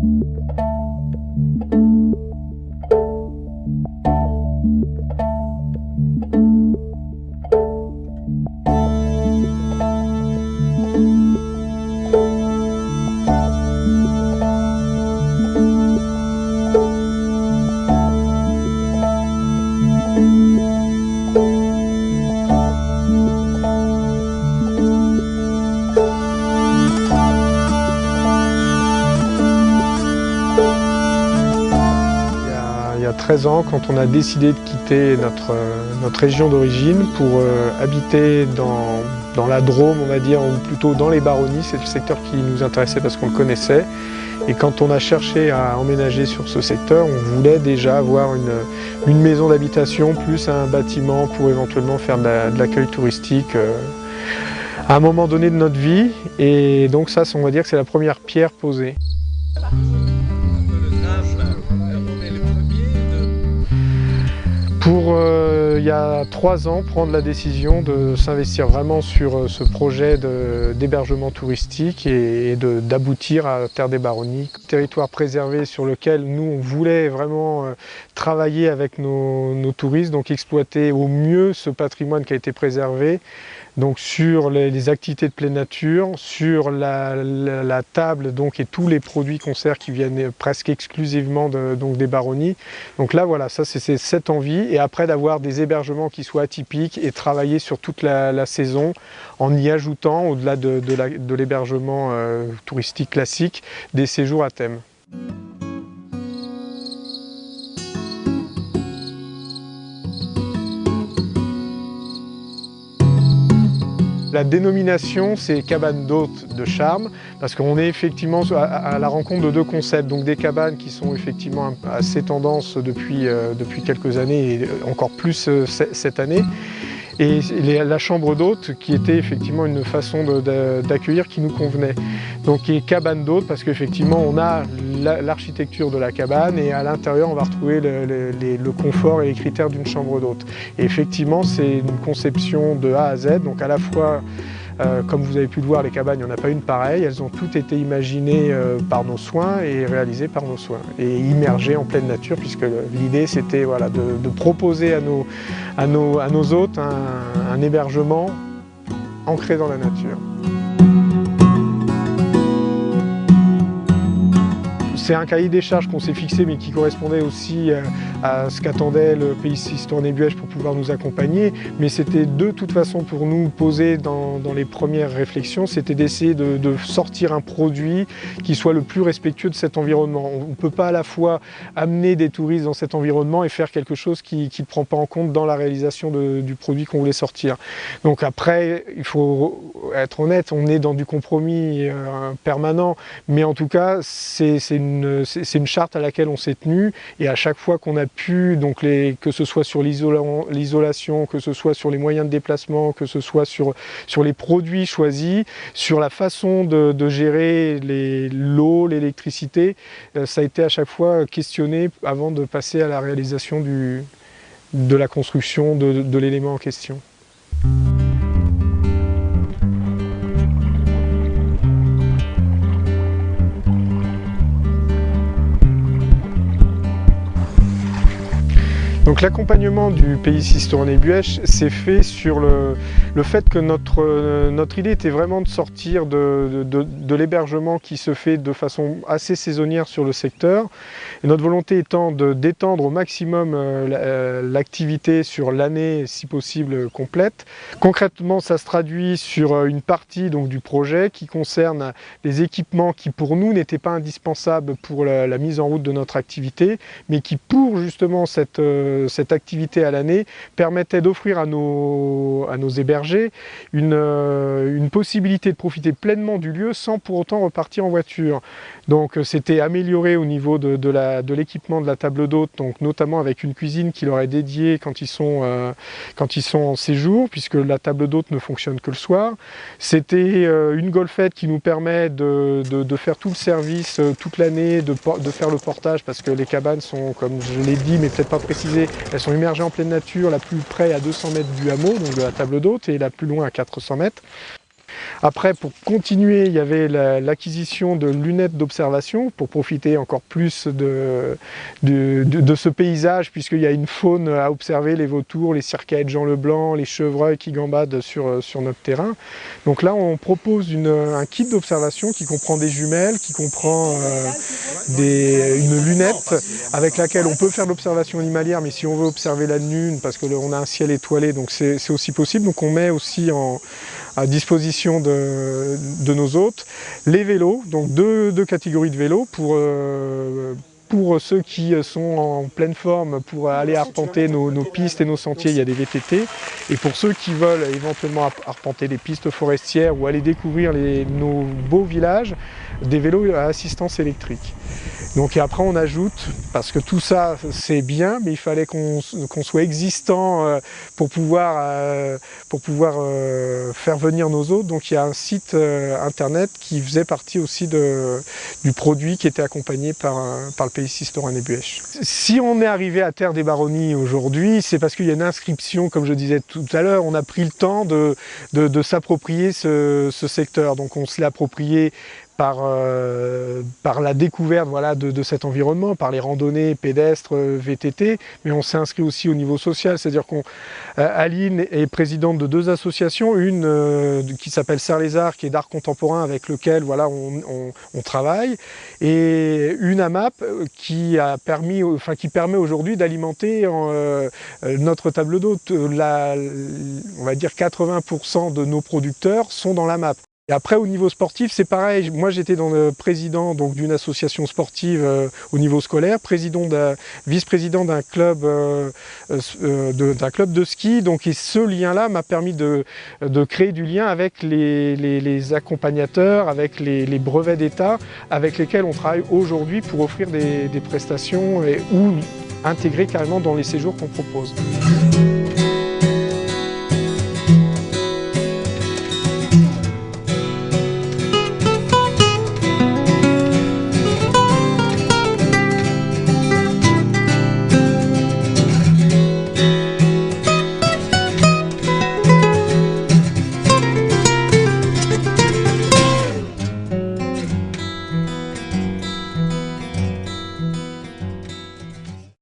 Il y a 13 ans, quand on a décidé de quitter notre région d'origine pour habiter dans la Drôme, on va dire, ou plutôt dans les Baronnies, c'est le secteur qui nous intéressait parce qu'on le connaissait. Et quand on a cherché à emménager sur ce secteur, on voulait déjà avoir une maison d'habitation plus un bâtiment pour éventuellement faire de l'accueil touristique à un moment donné de notre vie. Et donc ça, on va dire que c'est la première pierre posée. Pour, il y a 3 ans, prendre la décision de s'investir vraiment sur ce projet d'hébergement touristique et d'aboutir à Terre des Baronnies. Territoire préservé sur lequel nous, on voulait vraiment travailler avec nos touristes, donc exploiter au mieux ce patrimoine qui a été préservé. Donc sur les activités de pleine nature, sur la table donc, et tous les produits concerts qui viennent presque exclusivement donc des Baronnies. Donc là voilà, ça c'est cette envie, et après d'avoir des hébergements qui soient atypiques et travailler sur toute la saison en y ajoutant, au-delà de l'hébergement touristique classique, des séjours à thème. La dénomination, c'est cabane d'hôtes de charme, parce qu'on est effectivement à la rencontre de deux concepts. Donc des cabanes qui sont effectivement assez tendance depuis quelques années, et encore plus cette année. Et la chambre d'hôte qui était effectivement une façon d'accueillir qui nous convenait. Donc qui est cabane d'hôte parce qu'effectivement on a l'architecture de la cabane et à l'intérieur on va retrouver le confort et les critères d'une chambre d'hôte. Et effectivement c'est une conception de A à Z, donc à la fois comme vous avez pu le voir, les cabanes, il n'y en a pas une pareille, elles ont toutes été imaginées par nos soins et réalisées par nos soins et immergées en pleine nature, puisque l'idée c'était voilà, de proposer à nos hôtes un hébergement ancré dans la nature. C'est un cahier des charges qu'on s'est fixé mais qui correspondait aussi à ce qu'attendait le Pays Sisteron-et-Buëch pour pouvoir nous accompagner. Mais c'était de toute façon pour nous poser dans les premières réflexions, c'était d'essayer de sortir un produit qui soit le plus respectueux de cet environnement. On ne peut pas à la fois amener des touristes dans cet environnement et faire quelque chose qui ne prend pas en compte dans la réalisation du produit qu'on voulait sortir. Donc après, il faut être honnête, on est dans du compromis permanent, mais en tout cas, c'est une charte à laquelle on s'est tenu, et à chaque fois qu'on a pu, donc que ce soit sur l'isolation, que ce soit sur les moyens de déplacement, que ce soit sur les produits choisis, sur la façon de gérer l'eau, l'électricité, ça a été à chaque fois questionné avant de passer à la réalisation de la construction de l'élément en question. Donc l'accompagnement du Pays Sisteron-et-Buëch s'est fait sur le fait que notre idée était vraiment de sortir de l'hébergement qui se fait de façon assez saisonnière sur le secteur. Et notre volonté étant d'étendre au maximum l'activité sur l'année, si possible complète. Concrètement, ça se traduit sur une partie donc, du projet qui concerne les équipements qui pour nous n'étaient pas indispensables pour la mise en route de notre activité, mais qui pour justement cette activité à l'année permettait d'offrir à nos hébergés une possibilité de profiter pleinement du lieu sans pour autant repartir en voiture. Donc c'était amélioré au niveau de l'équipement de la table d'hôte, donc notamment avec une cuisine qui leur est dédiée quand ils sont en séjour, puisque la table d'hôte ne fonctionne que le soir. C'était une golfette qui nous permet de faire tout le service toute l'année, de faire le portage, parce que les cabanes sont, comme je l'ai dit mais peut-être pas précisé, elles sont immergées en pleine nature, la plus près à 200 mètres du hameau, donc de la table d'hôte, et la plus loin à 400 mètres. Après, pour continuer, il y avait l'acquisition de lunettes d'observation pour profiter encore plus de ce paysage, puisqu'il y a une faune à observer, les vautours, les circaètes Jean Leblanc, les chevreuils qui gambadent sur notre terrain. Donc là, on propose un kit d'observation qui comprend des jumelles, qui comprend une lunette avec laquelle on peut faire de l'observation animalière, mais si on veut observer la lune, parce qu'on a un ciel étoilé, donc c'est aussi possible. Donc on met aussi à disposition de nos hôtes les vélos, donc deux catégories de vélos pour ceux qui sont en pleine forme pour aller arpenter nos pistes et nos sentiers, il y a des VTT. Et pour ceux qui veulent éventuellement arpenter les pistes forestières ou aller découvrir nos beaux villages, des vélos à assistance électrique. Donc et après on ajoute, parce que tout ça c'est bien, mais il fallait qu'on soit existant pour pouvoir faire venir nos hôtes. Donc il y a un site internet qui faisait partie aussi du produit qui était accompagné par le Pays Sisteron et Buëch. Si on est arrivé à Terre des Baronnies aujourd'hui, c'est parce qu'il y a une inscription, comme je disais tout à l'heure, on a pris le temps de s'approprier ce secteur. Donc on se l'est approprié par la découverte de cet environnement, par les randonnées pédestres, VTT, mais on s'est inscrit aussi au niveau social, c'est-à-dire qu'Aline est présidente de deux associations, une qui s'appelle Serre les Arts, qui est d'art contemporain avec lequel on travaille, et une AMAP qui permet aujourd'hui d'alimenter notre table d'hôte. On va dire 80% de nos producteurs sont dans l'AMAP. Et après, au niveau sportif, c'est pareil. Moi, j'étais président d'une association sportive au niveau scolaire, vice-président d'un club de ski. Donc, et ce lien-là m'a permis de créer du lien avec les accompagnateurs, avec les brevets d'État, avec lesquels on travaille aujourd'hui pour offrir des prestations ou intégrer carrément dans les séjours qu'on propose.